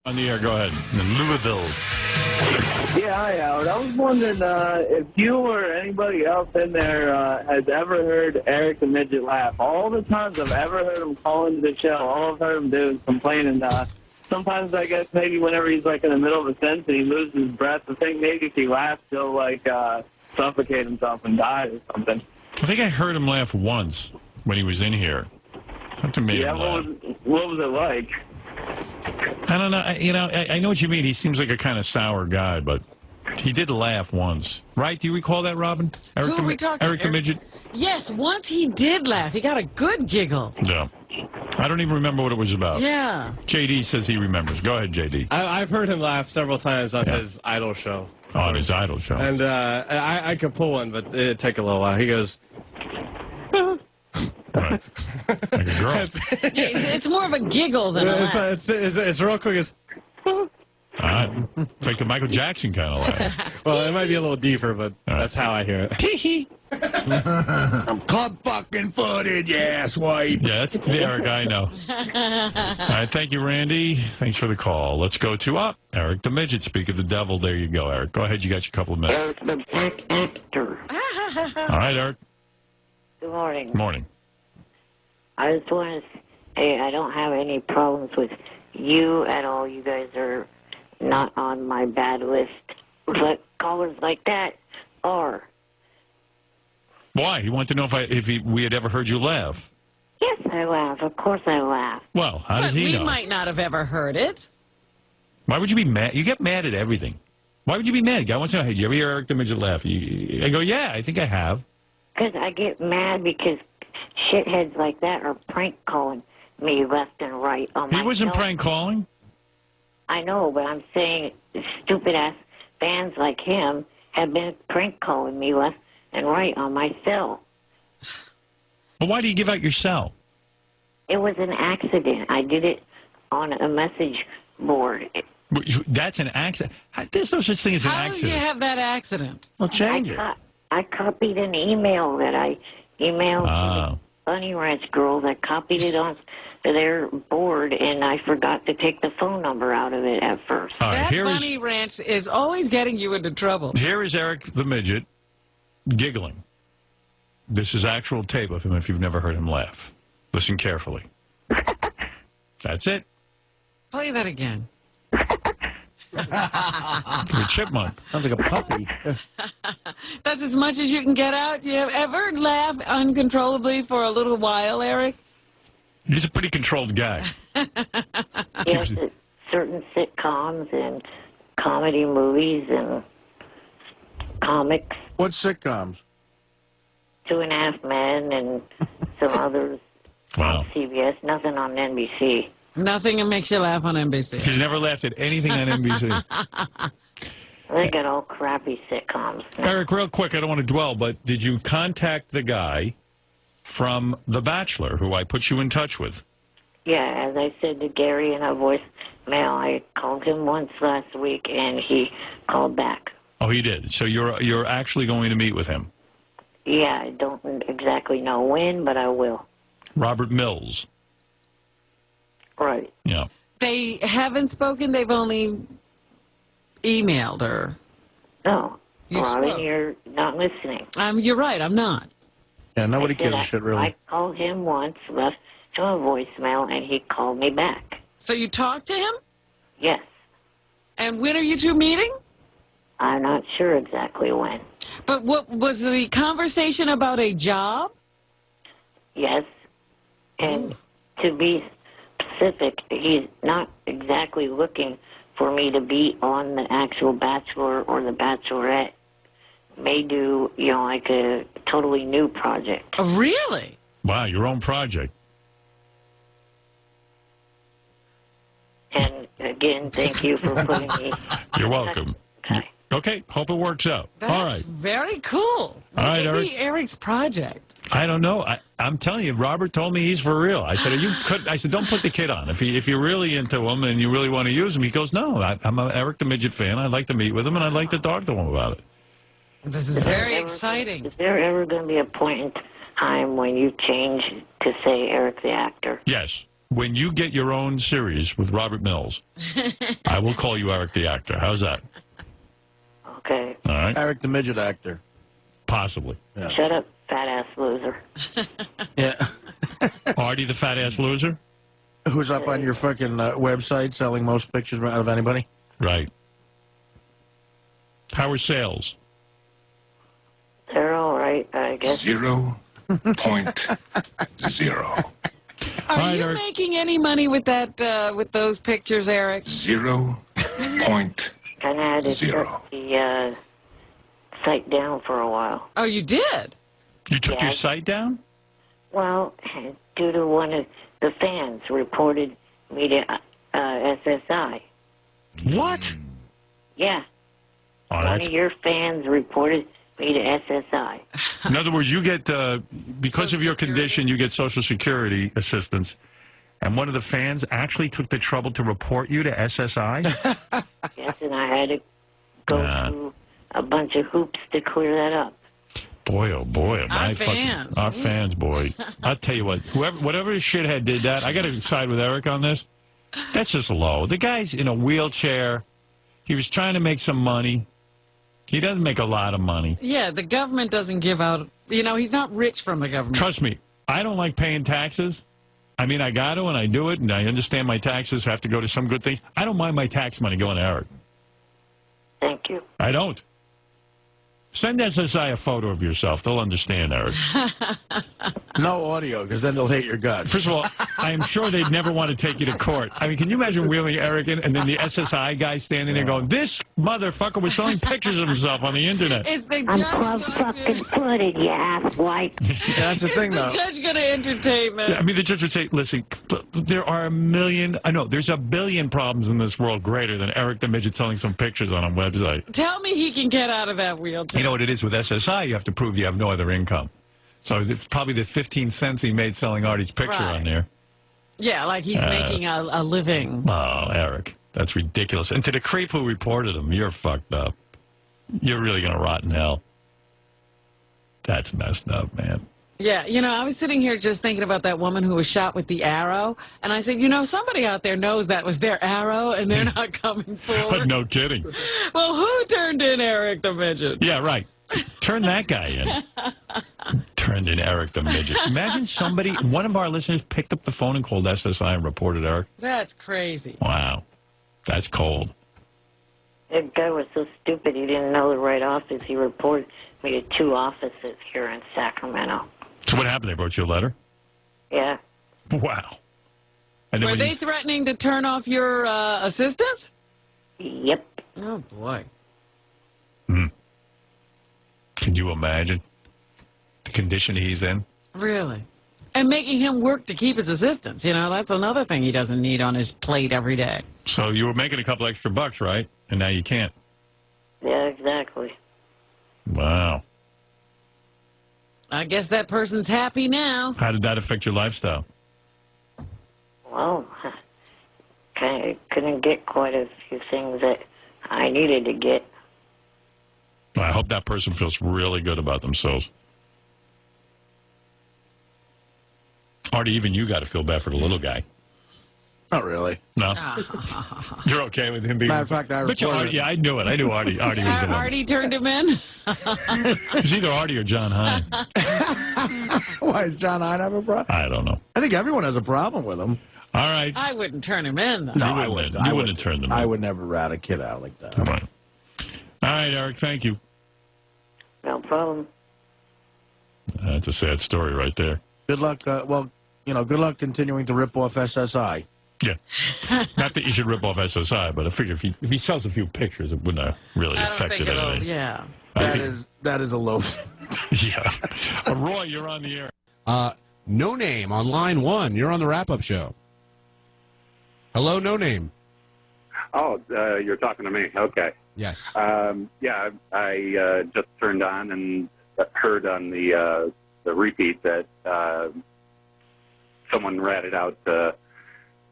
On the air, go ahead. In Louisville. Yeah, hi, Howard. I was wondering if you or anybody else in there has ever heard Eric the Midget laugh. All the times I've ever heard him call into the show, all I've heard him do is complain. And sometimes I guess maybe whenever he's like in the middle of a sentence and he loses his breath, I think maybe if he laughs, he'll like suffocate himself and die or something. I think I heard him laugh once when he was in here. Something made him laugh. What was it like? I don't know. I know what you mean. He seems like a kind of sour guy, but he did laugh once. Right? Do you recall that, Robin? Who are we talking? Eric the Midget? Yes, once he did laugh. He got a good giggle. Yeah. I don't even remember what it was about. Yeah. JD says he remembers. Go ahead, JD. I've heard him laugh several times on his Idol show. On his Idol show. And I could pull one, but it'd take a little while. He goes... Right. Like a girl. It's more of a giggle than a laugh. It's real quick. It's like the Michael Jackson kind of laugh. well, it might be a little deeper, but that's how I hear it. I'm club fucking footed, you asswipe. Yeah, that's the Eric I know. All right, thank you, Randy. Thanks for the call. Let's go to Eric the Midget. Speak of the devil. There you go, Eric. Go ahead. You got your couple of minutes. Eric the Black Actor. All right, Eric. Good morning. Morning. I just want to say I don't have any problems with you at all. You guys are not on my bad list. But callers like that are. Why? He wanted to know if we had ever heard you laugh. Yes, I laugh. Of course I laugh. Well, how does he know? We might not have ever heard it. Why would you be mad? You get mad at everything. Why would you be mad? Guy wants to know, hey, did you ever hear Eric the Midget laugh? I go, yeah, I think I have. Because I get mad because shitheads like that are prank calling me left and right on my He wasn't cell. prank calling? I know, but I'm saying stupid-ass fans like him have been prank calling me left and right on my cell. But why do you give out your cell? It was an accident. I did it on a message board. That's an accident. There's no such thing as an How accident. did you have that accident? Well, change it. I copied an email that I emailed the Bunny Ranch girls. I copied it on their board, and I forgot to take the phone number out of it at first. All right, That Bunny Ranch is always getting you into trouble. Here is Eric the Midget giggling. This is actual tape of him if you've never heard him laugh. Listen carefully. That's it. Play that again. You're a chipmunk. Sounds like a puppy. That's as much as you can get out? You ever laugh uncontrollably for a little while, Eric? He's a pretty controlled guy. Yes, certain sitcoms and comedy movies and comics. What sitcoms? 2.5 Men and some others Wow. on CBS. Nothing on NBC. Nothing that makes you laugh on NBC. He's never laughed at anything on NBC. They got all crappy sitcoms. Eric, real quick, I don't want to dwell, but did you contact the guy from The Bachelor who I put you in touch with? Yeah, as I said to Gary in a voicemail, I called him once last week, and he called back. Oh, he did. So you're actually going to meet with him? Yeah, I don't exactly know when, but I will. Robert Mills. Right. Yeah. They haven't spoken. They've only emailed her. No. You Robin, spoke. you're not listening. You're right. I'm not. Yeah, nobody I said gives a shit, really. I called him once, left him a voicemail, and he called me back. So you talked to him? Yes. And when are you two meeting? I'm not sure exactly when. But what was the conversation about? A job? Yes. And to be specific, he's not exactly looking for me to be on the actual Bachelor or the Bachelorette. May do, like a totally new project. Oh, really? Wow, your own project. And again, thank you for putting me. You're welcome. Okay. Okay, hope it works out. That's All right. very cool. All right, What could Eric. be Eric's project? I don't know. I'm telling you, Robert told me he's for real. I said, I said, don't put the kid on. If you're really into him and you really want to use him, he goes, no, I'm an Eric the Midget fan. I'd like to meet with him, and I'd like to talk to him about it. This is very exciting. Is there ever going to be a point in time when you change to say Eric the actor? Yes. when you get your own series with Robert Mills, I will call you Eric the Actor. How's that? Okay. All right? Eric the Midget Actor. Possibly. Yeah. Shut up, fat ass loser. Yeah. Artie the fat ass loser? Who's up on your fucking website selling most pictures out of anybody? Right. How are sales? They're all right, I guess. 0.0. Are Right, you Eric. making any money with that with those pictures, Eric? 0.0. Kind of had to shut the site down for a while. Oh, you did? You took your Yes. site down? Well, due to one of the fans reported me to SSI. What? Yeah, Oh, one that's, of your fans reported me to SSI. in other words, you get, because of your condition, you get Social Security assistance. And one of the fans actually took the trouble to report you to SSI? Yes, and I had to go Nah. through a bunch of hoops to clear that up. Boy, oh boy, Our fans. Our fans, boy. I'll tell you what, whatever shithead did that, I got to side with Eric on this. That's just low. The guy's in a wheelchair. He was trying to make some money. He doesn't make a lot of money. Yeah, the government doesn't give out. You know, he's not rich from the government. Trust me, I don't like paying taxes. I mean, I got to, and I do it, and I understand my taxes have to go to some good things. I don't mind my tax money going to Eric. Thank you. I don't. Send SSI a photo of yourself. They'll understand, Eric. No audio, because then they'll hate your guts. First of all, I am sure they'd never want to take you to court. I mean, can you imagine wheeling Eric in and then the SSI guy standing there going, this motherfucker was selling pictures of himself on the internet. Is the I'm judge club going fucking to? footed, you asswipe. Yeah, that's the thing, Is the though. judge going to entertain me? I mean, the judge would say, listen, there are a million, I know, there's a billion problems in this world greater than Eric the Midget selling some pictures on a website. Tell me he can get out of that wheelchair. You know what it is with SSI? You have to prove you have no other income. So probably the 15 cents he made selling Artie's picture Right. on there. Yeah, like he's making a living. Oh, Eric, that's ridiculous. And to the creep who reported him, you're fucked up. You're really going to rot in hell. That's messed up, man. Yeah, you know, I was sitting here just thinking about that woman who was shot with the arrow, and I said, you know, somebody out there knows that was their arrow, and they're not coming forward. No kidding. Well, who turned in Eric the Midget? Yeah, right. Turn that guy in. Turned in Eric the Midget. Imagine somebody, one of our listeners picked up the phone and called SSI and reported Eric. That's crazy. Wow. That's cold. That guy was so stupid he didn't know the right office. He reported me to 2 offices here in Sacramento. So what happened? They wrote you a letter? Yeah. Wow. And then Were when they you- threatening to turn off your assistance? Yep. Oh, boy. Can you imagine the condition he's in? Really? And making him work to keep his assistance. You know, that's another thing he doesn't need on his plate every day. So you were making a couple extra bucks, right? And now you can't. Yeah, exactly. Wow. I guess that person's happy now. How did that affect your lifestyle? Well, couldn't get quite a few things that I needed to get. I hope that person feels really good about themselves. Artie, even you got to feel bad for the little guy. Not really. No? You're okay with him being... Matter of fact, I But you, reported- Artie, yeah, I knew it. I knew Artie was the one. Artie turned him in? It was either Artie or John Hine. Why, does John Hine have a problem? I don't know. I think everyone has a problem with him. All right. I wouldn't turn him in, though. No, I wouldn't. You wouldn't have turned him in. I would never rat a kid out like that. All right. All right, Eric, thank you. No problem. That's a sad story right there. Good luck. Well, you know, good luck continuing to rip off SSI. Yeah. Not that you should rip off SSI, but I figure if he sells a few pictures, it wouldn't have really I don't affected think it'll, anything. yeah. That is a low. Yeah. Roy, you're on the air. No Name on line 1. You're on the wrap-up show. Hello, No Name. Oh, you're talking to me. Okay. Yes. Yeah, I just turned on and heard on the repeat that someone ratted out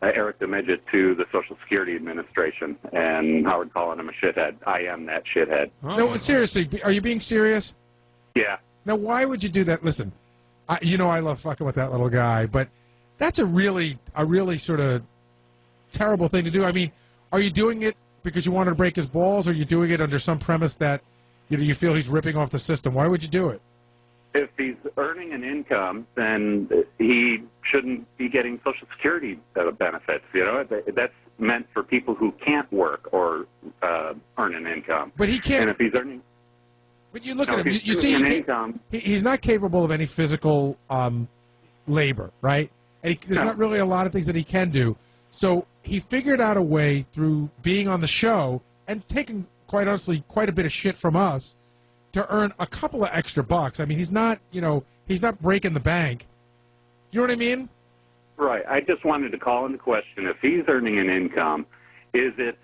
Eric the Midget to the Social Security Administration, and Howard calling him a shithead. I am that shithead. No, seriously, are you being serious? Yeah. Now, why would you do that? Listen, you know I love fucking with that little guy, but That's a really sort of terrible thing to do. I mean, are you doing it because you wanted to break his balls, or are you doing it under some premise that you feel he's ripping off the system? Why would you do it? If he's earning an income, then he shouldn't be getting Social Security benefits. That's meant for people who can't work or earn an income. But he can't. And if he's earning, but you look at him. You see, an income. He's not capable of any physical labor, right? And there's not really a lot of things that he can do. So he figured out a way through being on the show and taking, quite honestly, quite a bit of shit from us to earn a couple of extra bucks. I mean, he's not breaking the bank. You know what I mean? Right. I just wanted to call into question, if he's earning an income, is it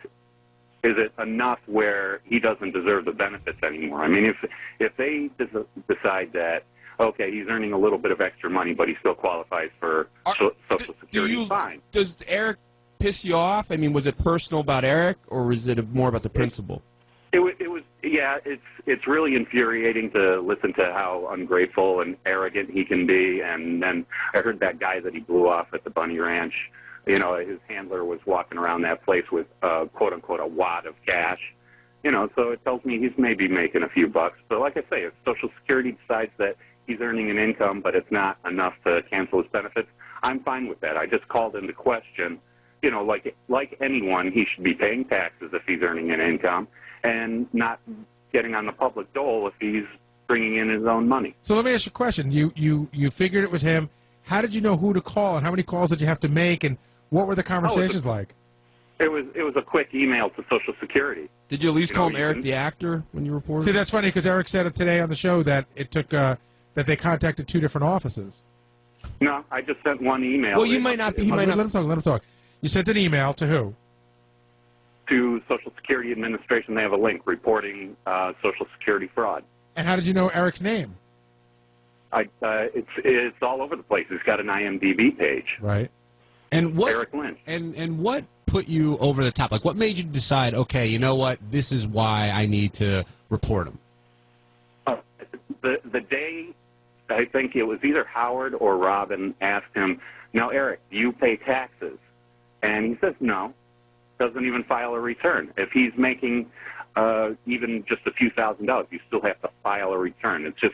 enough where he doesn't deserve the benefits anymore? I mean, if they decide that, okay, he's earning a little bit of extra money, but he still qualifies for Social Security, fine. Does Eric piss you off? I mean, was it personal about Eric, or was it more about the principle? It was. Yeah, it's really infuriating to listen to how ungrateful and arrogant he can be. And then I heard that guy that he blew off at the Bunny Ranch. His handler was walking around that place with quote unquote a wad of cash. So it tells me he's maybe making a few bucks. But like I say, if Social Security decides that he's earning an income, but it's not enough to cancel his benefits, I'm fine with that. I just called into question. Like anyone, he should be paying taxes if he's earning an income, and not getting on the public dole if he's bringing in his own money. So let me ask you a question. You figured it was him. How did you know who to call, and how many calls did you have to make, and what were the conversations like? It was a quick email to Social Security. Did you at least call him Eric the actor when you reported? See, that's funny because Eric said it today on the show that it took that they contacted 2 different offices. No, I just sent one email. Well, you might not be. He might not. Let him talk. You sent an email to who? To Social Security Administration. They have a link reporting Social Security fraud. And how did you know Eric's name? It's all over the place. He's got an IMDb page. Right. And what Eric Lynch. And what put you over the top? Like, what made you decide? Okay, you know what? This is why I need to report him. The day, I think it was either Howard or Robin asked him, "Now, Eric, do you pay taxes?" And he says no. Doesn't even file a return. If he's making even just a few $1,000s, you still have to file a return. It's just,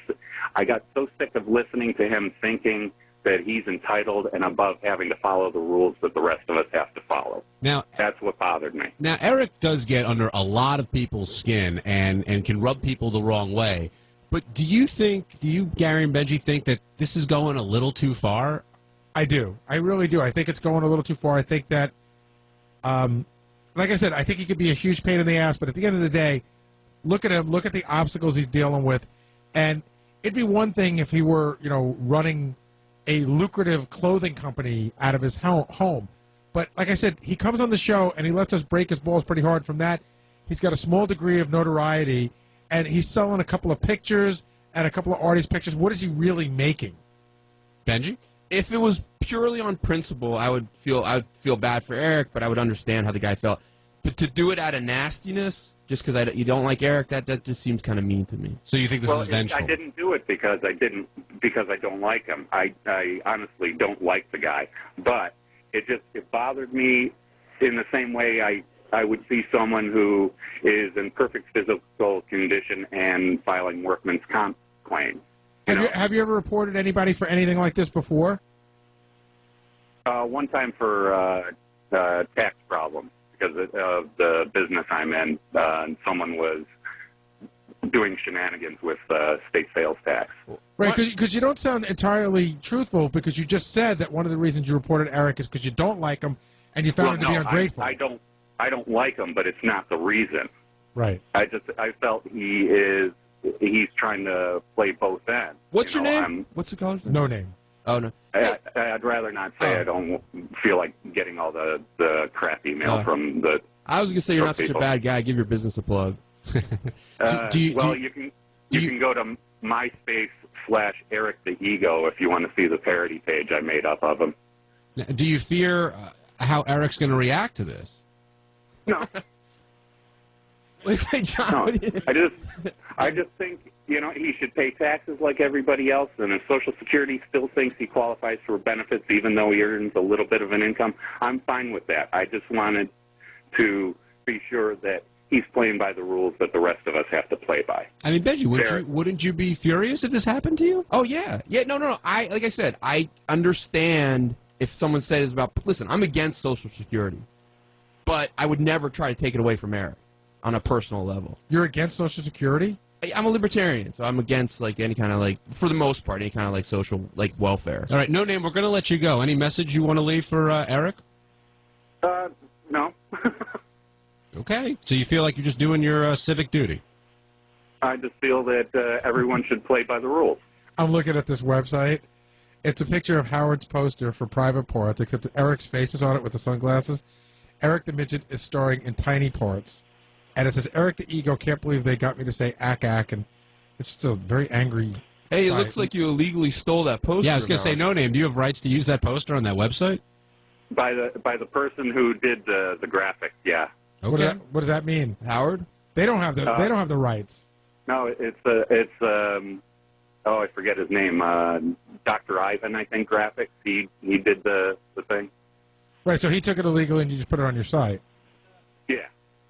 I got so sick of listening to him thinking that he's entitled and above having to follow the rules that the rest of us have to follow. Now, that's what bothered me. Now, Eric does get under a lot of people's skin and can rub people the wrong way. But do you, Gary and Benji, think that this is going a little too far? I do. I really do. I think it's going a little too far. I think that, like I said, I think he could be a huge pain in the ass, but at the end of the day, look at him, look at the obstacles he's dealing with. And it'd be one thing if he were, running a lucrative clothing company out of his home. But like I said, he comes on the show and he lets us break his balls pretty hard. From that, he's got a small degree of notoriety, and he's selling a couple of pictures and a couple of artist pictures. What is he really making? Benji? If it was purely on principle, I would feel bad for Eric, but I would understand how the guy felt. But to do it out of nastiness, just because you don't like Eric, that just seems kind of mean to me. So you think this is vengeful? I didn't do it because I don't like him. I honestly don't like the guy, but it bothered me in the same way I would see someone who is in perfect physical condition and filing workman's comp claims. Have you ever reported anybody for anything like this before? One time for tax problems because of the business I'm in, and someone was doing shenanigans with state sales tax. Right, because you don't sound entirely truthful, because you just said that one of the reasons you reported Eric is because you don't like him and you found him to be ungrateful. I don't like him, but it's not the reason. Right. I felt he's trying to play both ends. What's your name? What's the college name? No name. Oh, no. I'd rather not say. I don't feel like getting all the crap email from the... I was going to say you're not such a bad guy. Give your business a plug. You can go to MySpace/Eric the Ego if you want to see the parody page I made up of him. Now, do you fear how Eric's going to react to this? No. Wait, John. No, what do you- I just think, he should pay taxes like everybody else, and if Social Security still thinks he qualifies for benefits even though he earns a little bit of an income, I'm fine with that. I just wanted to be sure that he's playing by the rules that the rest of us have to play by. I mean, Benji, wouldn't you be furious if this happened to you? Oh yeah. No. Like I said, I understand if someone says about. Listen, I'm against Social Security, but I would never try to take it away from Eric on a personal level. You're against Social Security? I'm a libertarian, so I'm against any kind of for the most part, any kind of social welfare. All right, No Name, we're going to let you go. Any message you want to leave for Eric? No. Okay, so you feel like you're just doing your civic duty. I just feel that everyone should play by the rules. I'm looking at this website. It's a picture of Howard's poster for Private Parts, except Eric's face is on it with the sunglasses. Eric the Midget is starring in Tiny Parts. And it says, Eric the Ego can't believe they got me to say ack, and it's just a very angry Hey, it site. looks like you illegally stole that poster. Yeah, I was going to say, No Name, do you have rights to use that poster on that website? By the person who did the graphic, yeah. Okay. What does that mean? Howard? They don't have the rights. No, I forget his name. Dr. Ivan, I think, graphics. He did the thing. Right, so he took it illegally and you just put it on your site. Yeah.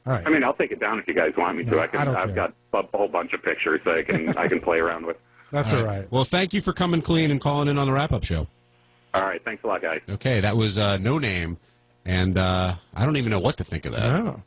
All right. I mean, I'll take it down if you guys want me to. No, I can. I don't I've care. got a whole bunch of pictures that I can play around with. That's all right. Well, thank you for coming clean and calling in on the wrap-up show. All right. Thanks a lot, guys. Okay, that was No Name, and I don't even know what to think of that. No.